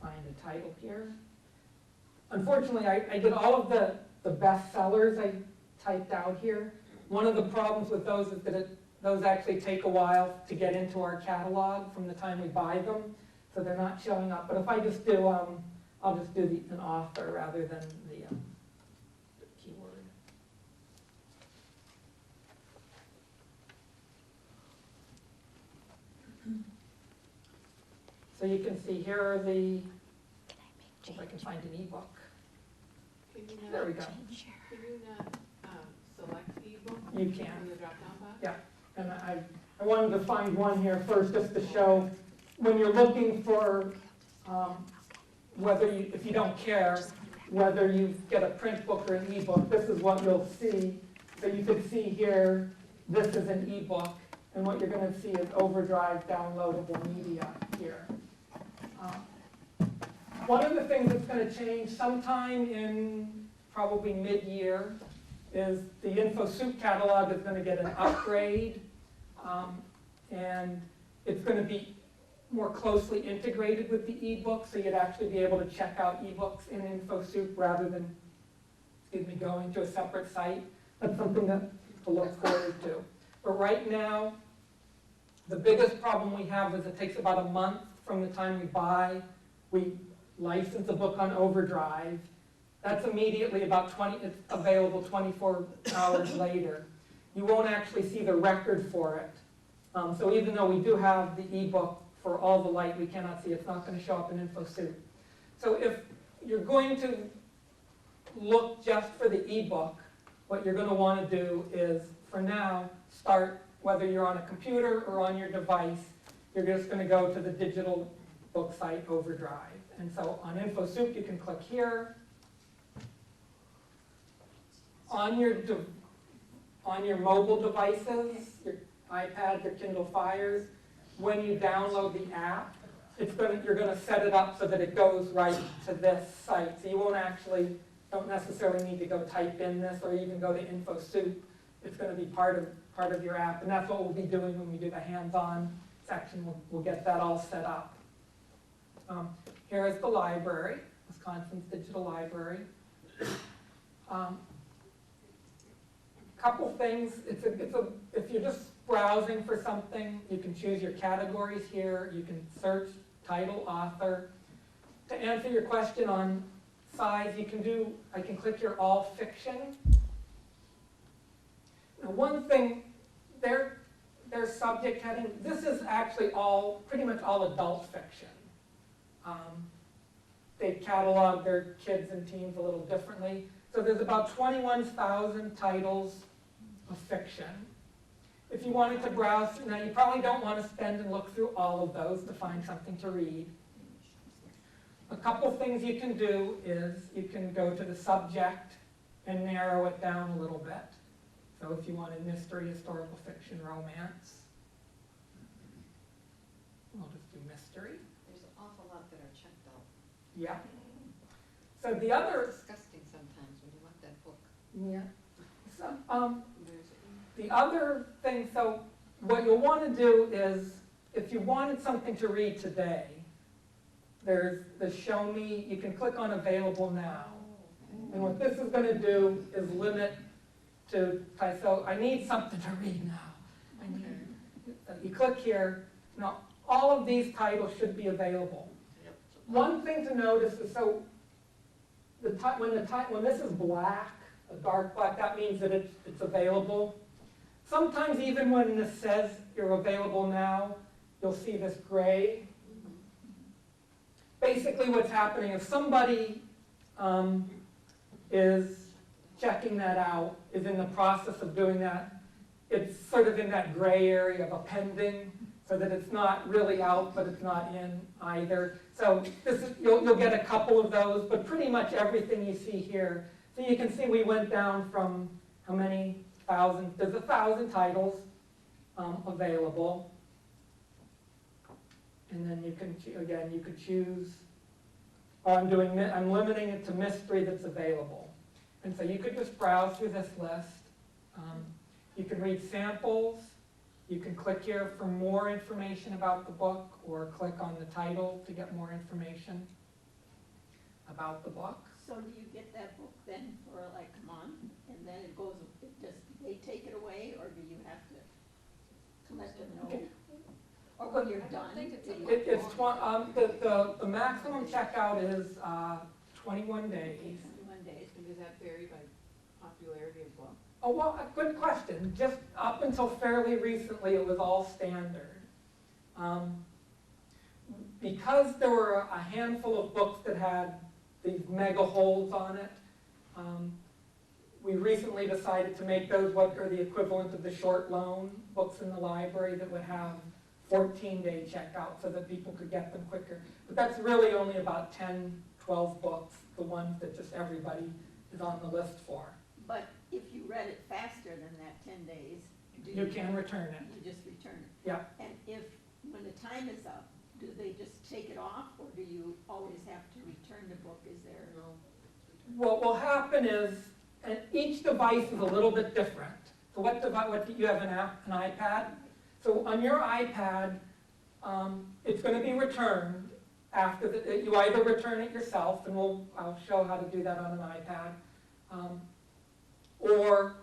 Find a title here. Unfortunately, I did all of the bestsellers I typed out here. One of the problems with those is that those actually take a while to get into our catalog from the time we buy them, so they're not showing up. But if I just do, I'll just do an author rather than the keyword. So you can see here are the, if I can find an ebook. Can you There not, we go. can you not, select ebook You can. from the drop-down box? Yeah, and I wanted to find one here first just to show when you're looking for whether you, if you don't care, whether you get a print book or an ebook, this is what you'll see. So you can see here, this is an ebook, and what you're going to see is Overdrive downloadable media here. One of the things that's going to change sometime in probably mid-year is the InfoSoup catalog is going to get an upgrade, and it's going to be more closely integrated with the ebook, so you'd actually be able to check out ebooks in InfoSoup rather than, going to a separate site. That's something that to look forward to. But right now, the biggest problem we have is it takes about a month from the time we license a book on Overdrive. That's immediately about it's available 24 hours later. You won't actually see the record for it. So even though we do have the ebook for all the light we cannot see, it's not going to show up in InfoSoup. So if you're going to look just for the ebook, what you're going to want to do is, for now, start, whether you're on a computer or on your device, you're just going to go to the digital book site Overdrive. And so on InfoSoup, you can click here. On your mobile devices, your iPad, your Kindle Fires, when you download the app, you're going to set it up so that it goes right to this site. So you don't necessarily need to go type in this or even go to InfoSoup. It's going to be part of your app, and that's what we'll be doing when we do the hands-on section. We'll get that all set up. Here is the library, Wisconsin's Digital Library. Couple things. If you're just browsing for something, you can choose your categories here. You can search title, author. To answer your question on size, I can click here all fiction. Now, one thing, their subject heading, this is actually pretty much all adult fiction. They catalog their kids and teens a little differently. So there's about 21,000 titles of fiction. If you wanted to browse, now you probably don't want to spend and look through all of those to find something to read. A couple things you can do is you can go to the subject and narrow it down a little bit. So if you wanted mystery, historical fiction, romance, we'll just do mystery. There's an awful lot that are checked out. Yeah. So the other, Disgusting sometimes when you want that book. yeah. So, the other thing, so what you'll want to do is, if you wanted something to read today, there's the show me, you can click on available now. And what this is going to do is limit to, so I need something to read now. You click here. Now, all of these titles should be available. One thing to notice is, so when this is black, a dark black, that means that it's available. Sometimes even when this says you're available now, you'll see this gray. Basically what's happening is somebody is checking that out, is in the process of doing that. It's sort of in that gray area of appending, so that it's not really out, but it's not in either. So you'll get a couple of those, but pretty much everything you see here. So you can see we went down from how many thousands? There's 1,000 titles available. And then you can, again, you could choose I'm limiting it to mystery that's available. And so you could just browse through this list. You can read samples. You can click here for more information about the book, or click on the title to get more information about the book. So do you get that book then for like a month, and then it goes, they take it away, or do you have to let them know? Or when you're done? The maximum checkout is 21 days. 21 days. And does that vary by popularity of book? Oh, well, a good question. Just up until fairly recently, it was all standard. Because there were a handful of books that had these mega holds on it, we recently decided to make those what are the equivalent of the short loan books in the library that would have 14-day checkout so that people could get them quicker. But that's really only about 10, 12 books, the ones that just everybody is on the list for. But if you read it faster than that 10 days, You can return it. You just return it. Yeah. And if, when the time is up, do they just take it off, or do you always have to return the book? Is there? No. What will happen is, and each device is a little bit different. So what do you have, an iPad? So on your iPad, it's going to be returned after you either return it yourself, and I'll show how to do that on an iPad, or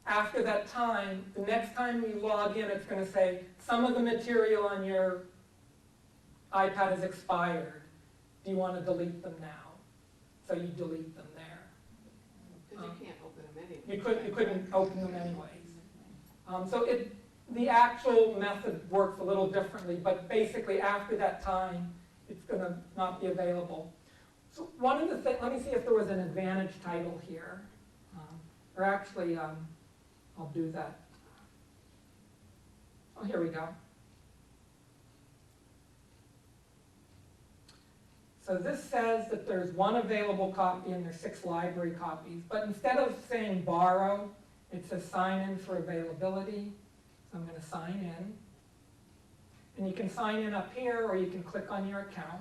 after that time, the next time you log in, it's going to say some of the material on your iPad is expired. Do you want to delete them now? So you delete them there. Because you can't open them anyway. You couldn't open them anyways. So the actual method works a little differently, but basically after that time, it's going to not be available. So one of the things, let me see if there was an advantage title here. Or actually, I'll do that. Oh, here we go. So this says that there's one available copy and there's 6 library copies, but instead of saying borrow, it says sign in for availability. So I'm going to sign in. And you can sign in up here, or you can click on your account.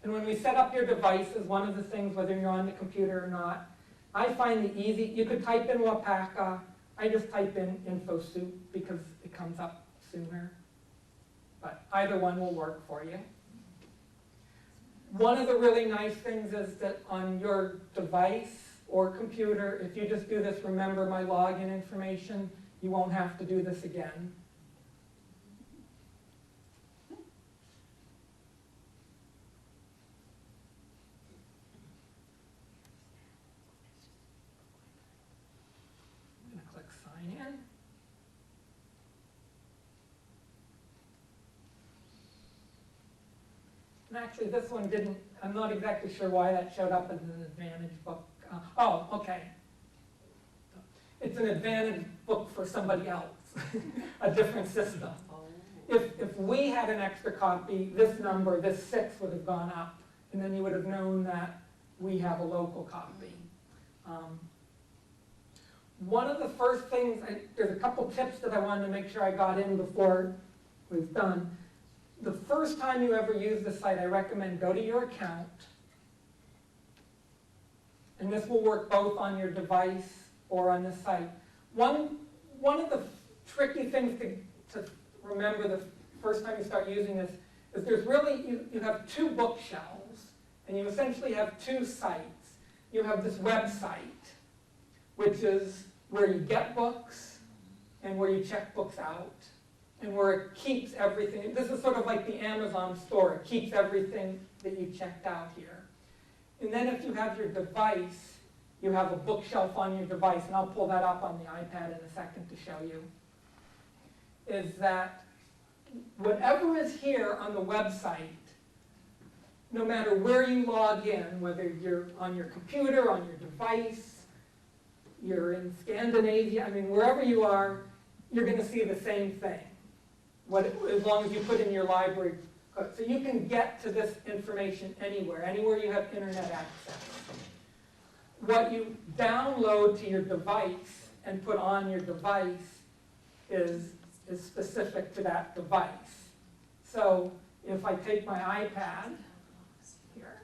And when we set up your devices, one of the things, whether you're on the computer or not, I find the easy, you could type in Wapaka. I just type in InfoSoup because it comes up sooner. But either one will work for you. One of the really nice things is that on your device or computer, if you just do this, remember my login information, you won't have to do this again. I'm going to click sign in. And actually, this one didn't, I'm not exactly sure why that showed up as an advantage book. Oh, okay. It's an advantage book for somebody else, a different system. If we had an extra copy, this number, this 6 would have gone up, and then you would have known that we have a local copy. One of the first things, there's a couple tips that I wanted to make sure I got in before it was done. The first time you ever use the site, I recommend go to your account, and this will work both on your device or on the site. One of the tricky things to remember the first time you start using this is there's really, you have 2 bookshelves, and you essentially have 2 sites. You have this website, which is where you get books and where you check books out, and where it keeps everything. This is sort of like the Amazon store. It keeps everything that you checked out here. And then if you have your device, you have a bookshelf on your device, and I'll pull that up on the iPad in a second to show you, is that whatever is here on the website, no matter where you log in, whether you're on your computer, on your device, you're in Scandinavia, I mean, wherever you are, you're going to see the same thing, as long as you put in your library. So you can get to this information anywhere you have internet access. What you download to your device and put on your device is specific to that device. So if I take my iPad here,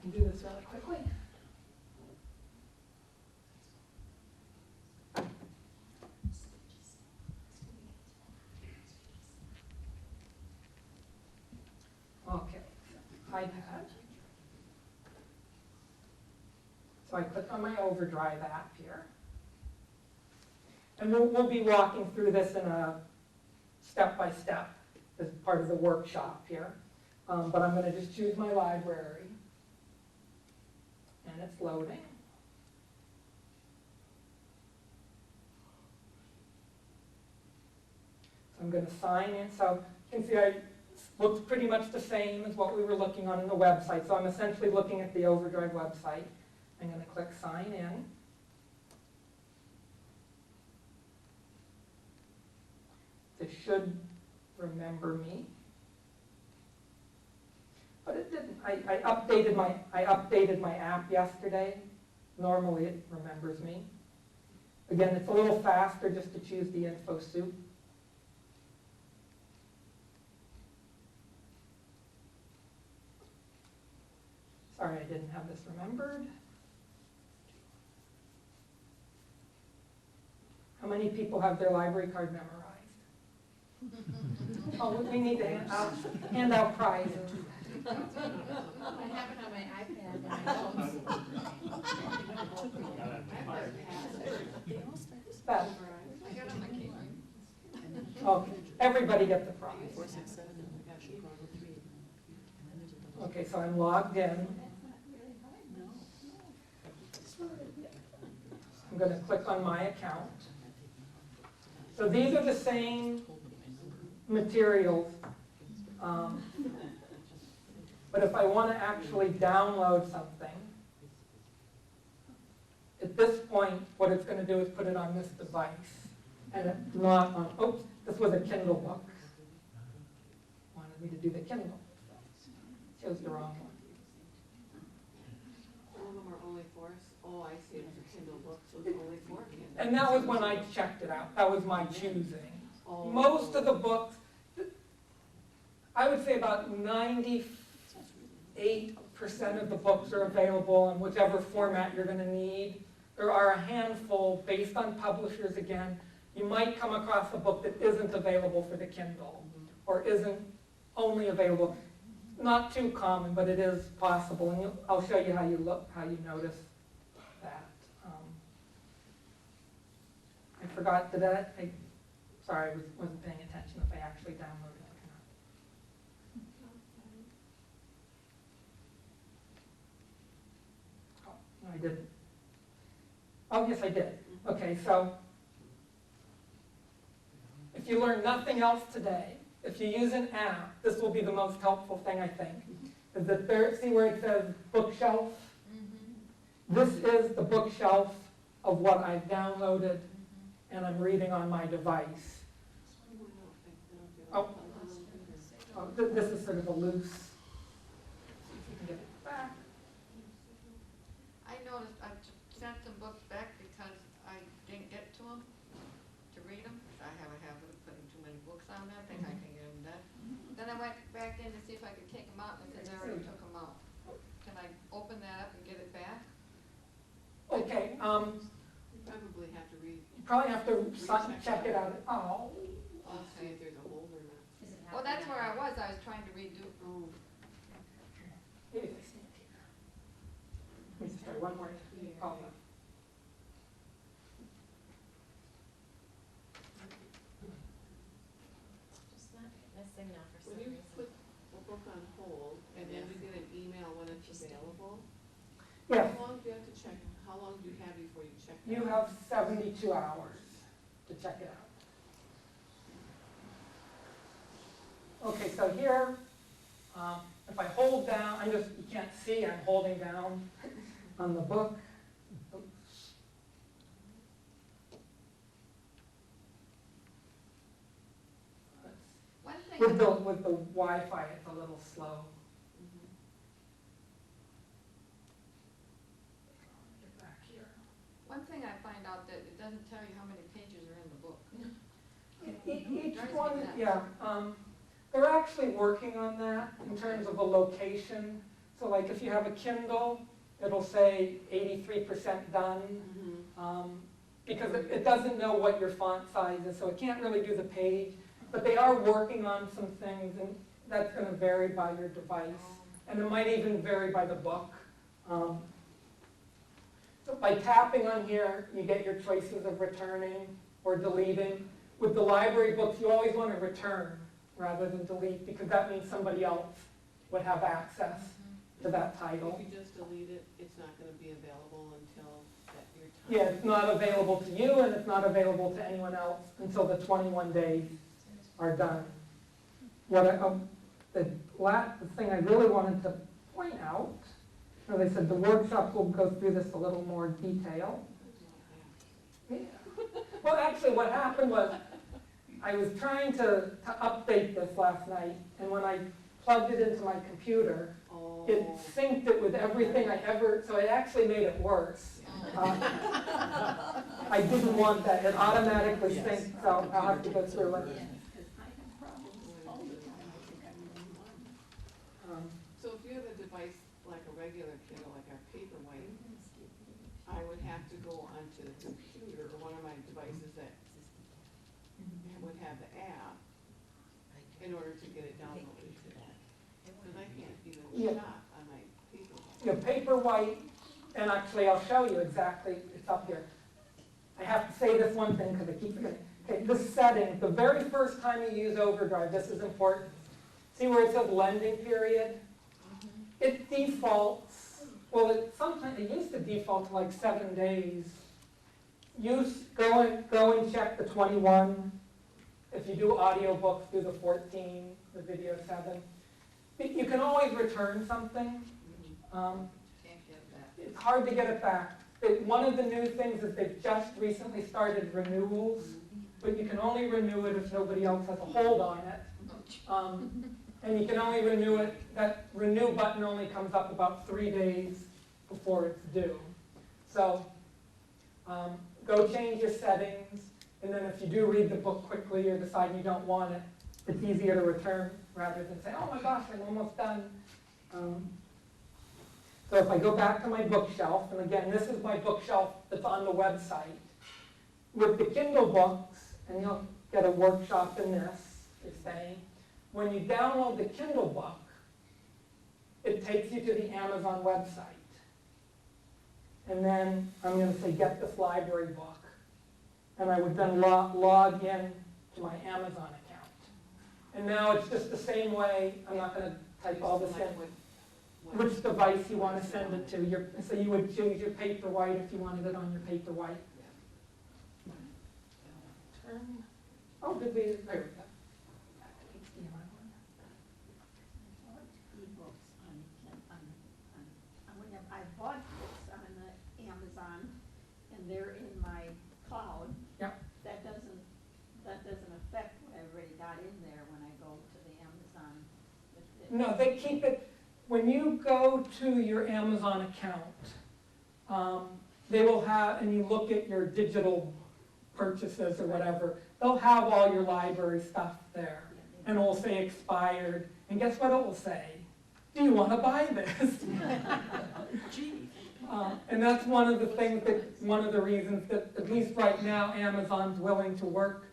can do this really quickly. Okay, iPad. So I click on my Overdrive app here. And we'll be walking through this in a step-by-step as part of the workshop here. But I'm going to just choose my library. And it's loading. So I'm going to sign in. So you can see it looks pretty much the same as what we were looking on in the website. So I'm essentially looking at the Overdrive website. I'm going to click sign in. This should remember me. But it didn't. I updated my app yesterday. Normally it remembers me. Again, it's a little faster just to choose the info soup. Sorry, I didn't have this remembered. How many people have their library card memorized? Oh, we need to hand out prizes. I have it on my iPad and my notes. Beth, I got it on my keyboard. okay, everybody gets a prize. 4, 6, 7, and I got you wrong with 3. Okay, so I'm logged in. That's not really hard, no. I'm going to click on my account. So these are the same materials, but if I want to actually download something, at this point, what it's going to do is put it on this device, and it's not on, oops, this was a Kindle book. Wanted me to do the Kindle. Chose the wrong one. All of them are only 4. Oh, I see, it's a Kindle book, so it's only 4 Kindle. And that was when I checked it out. That was my choosing. Oh. Most of the books, I would say about 98% of the books are available in whichever format you're going to need. There are a handful based on publishers again. You might come across a book that isn't available for the Kindle or isn't only available. Not too common, but it is possible, and I'll show you how you notice that. I forgot that sorry, I wasn't paying attention if I actually downloaded it or not. Oh, no, I didn't. Oh, yes, I did. Okay, so if you learn nothing else today, if you use an app, this will be the most helpful thing, I think. Is that there, see where it says bookshelf? This is the bookshelf of what I've downloaded and I'm reading on my device. Oh, this is sort of a loose. See if you can get it back. I noticed I sent some books back because I didn't get to them, to read them. I have a habit of putting too many books on there, I think I can get them done. Then I went back in to see if I could take them out, and it said I already took them out. Can I open that up and get it back? Okay, You probably have to read, you probably have to check it out. Oh. see if there's a hold or not. Well, that's where I was trying to redo. Oh, Maybe if I stand here. Let me just try one more. Oh, no. Just not missing now for some when you reason. put a book on hold and then you get an email when it's available, Yes, how long do you have to check, how long do you have before you check? you have 72 hours to check it out. Okay, so here, if I hold down, you can't see, I'm holding down on the book. One thing, With the Wi-Fi, it's a little slow. Mhm. Get back here. one thing I find out that it doesn't tell you how many pages are in the book. Each Drives me one, nuts. yeah, they're actually working on that in terms of a location. So like if you have a Kindle, it'll say 83% done, because it doesn't know what your font size is, so it can't really do the page. But they are working on some things, and that's going to vary by your device. And it might even vary by the book. So by tapping on here, you get your choices of returning or deleting. With the library books, you always want to return rather than delete, because that means somebody else would have access to that title. If you just delete it, it's not gonna be available until that your time. Yeah, it's not available to you, and it's not available to anyone else until the 21 days are done. The thing I really wanted to point out, as I said, the workshop will go through this a little more detail. Yeah. Well, actually, what happened was I was trying to update this last night, and when I plugged it into my computer, it synced it with everything I ever, so it actually made it worse. I didn't want that. It automatically synced, so I'll have to go through it. Yeah, because I have problems all the time, I think I'm the only one. So if you have a device like a regular Kindle, like our Paperwhite, I would have to go onto the computer or one of my devices that would have the app in order to get it downloaded. Because I can't even shop on my Paperwhite. Your Paperwhite, and actually I'll show you exactly, it's up here. I have to say this one thing because I keep forgetting. Okay, this setting, the very first time you use Overdrive, this is important. See where it says lending period? It defaults, well, sometimes it used to default to like 7 days. Go and check the 21. If you do audiobooks, do the 14, the video 7. You can always return something. Can't get that. It's hard to get it back. One of the new things is they've just recently started renewals, but you can only renew it if nobody else has a hold on it. And you can only renew it, that renew button only comes up about 3 days before it's due. So go change your settings, and then if you do read the book quickly or decide you don't want it, it's easier to return rather than say, oh my gosh, I'm almost done. So if I go back to my bookshelf, and again, this is my bookshelf that's on the website, with the Kindle books, and you'll get a workshop in this, they're saying, when you download the Kindle book, it takes you to the Amazon website. And then I'm going to say, get this library book. And I would then log in to my Amazon account. And now it's just the same way. I'm not going to type all this in. Which device you want to send it to. So you would choose your Paperwhite if you wanted it on your Paperwhite. Oh, did we? There we go. eBooks I bought books on the Amazon, and they're in my cloud. Yep. That doesn't affect what I already got in there when I go to the Amazon with it. No, they keep it. When you go to your Amazon account, they will have, and you look at your digital purchases or whatever, they'll have all your library stuff there. And it will say expired. And guess what it will say? Do you want to buy this? And that's one of the things one of the reasons that, at least right now, Amazon's willing to work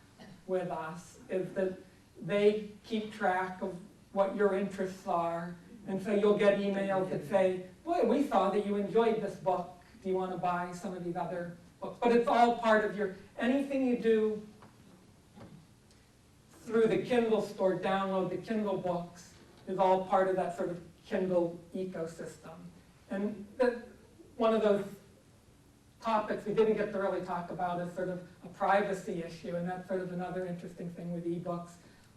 with us, is that they keep track of what your interests are. And so you'll get emails that say, boy, we saw that you enjoyed this book. Do you want to buy some of these other books? But it's all part of anything you do through the Kindle store, download the Kindle books, is all part of that sort of Kindle ecosystem. And one of those topics we didn't get to really talk about is sort of a privacy issue, and that's sort of another interesting thing with eBooks.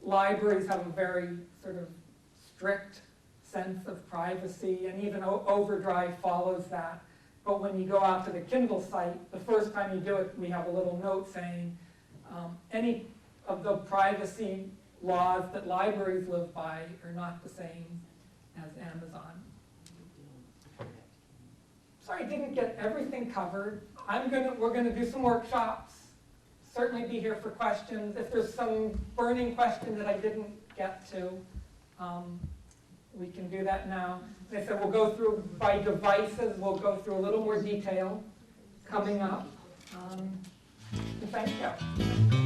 Libraries have a very sort of strict sense of privacy, and even Overdrive follows that. But when you go out to the Kindle site, the first time you do it, we have a little note saying, any of the privacy laws that libraries live by are not the same as Amazon. Sorry, I didn't get everything covered. We're gonna do some workshops. Certainly be here for questions. If there's some burning question that I didn't get to, we can do that now. Like I said, we'll go through by devices, we'll go through a little more detail coming up. Thank you.